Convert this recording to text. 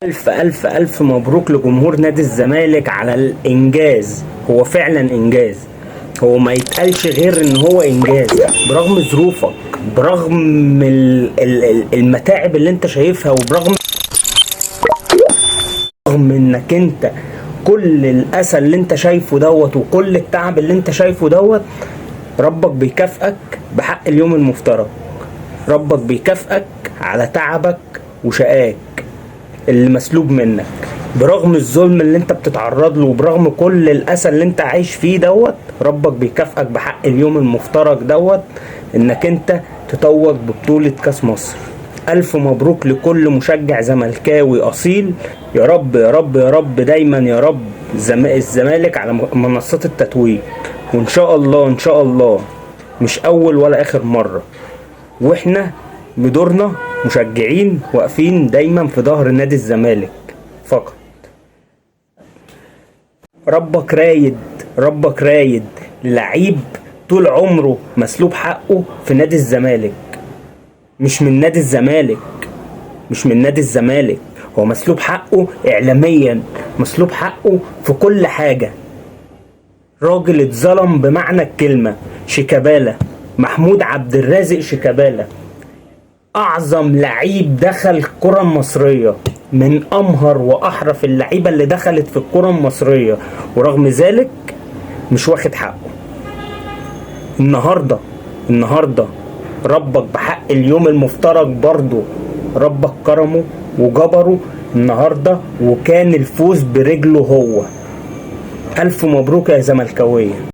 ألف ألف ألف مبروك لجمهور نادي الزمالك على الإنجاز. هو فعلا إنجاز، هو ما يتقالش غير إن هو إنجاز برغم ظروفك، برغم المتاعب اللي أنت شايفها، وبرغم إنك أنت كل الأسى اللي أنت شايفه دوت وكل التعب اللي أنت شايفه دوت. ربك بيكافئك بحق اليوم المفترض، ربك بيكافئك على تعبك وشقاك اللي مسلوب منك، برغم الظلم اللي انت بتتعرض له وبرغم كل الاسى اللي انت عايش فيه دوت. ربك بيكافئك بحق اليوم المفترج دوت انك انت تتوج ببطولة كاس مصر. الف مبروك لكل مشجع زملكاوي اصيل. يا رب يا رب يا رب دايما يا رب الزمالك على منصات التتويج، وان شاء الله ان شاء الله مش اول ولا اخر مرة، واحنا بدورنا مشجعين واقفين دايما في ظهر نادي الزمالك فقط. ربك رايد، ربك رايد لعيب طول عمره مسلوب حقه في نادي الزمالك، مش من نادي الزمالك، مش من نادي الزمالك، هو مسلوب حقه اعلاميا، مسلوب حقه في كل حاجة. راجل اتظلم بمعنى الكلمة. شيكابالا، محمود عبد الرازق شيكابالا، اعظم لعيب دخل الكرة المصرية، من امهر واحرف اللعيبة اللي دخلت في الكرة المصرية، ورغم ذلك مش واخد حقه. النهاردة ربك بحق اليوم المفترج برضو ربك كرمه وجبره النهاردة، وكان الفوز برجله هو. الف مبروك يا زملكاوية.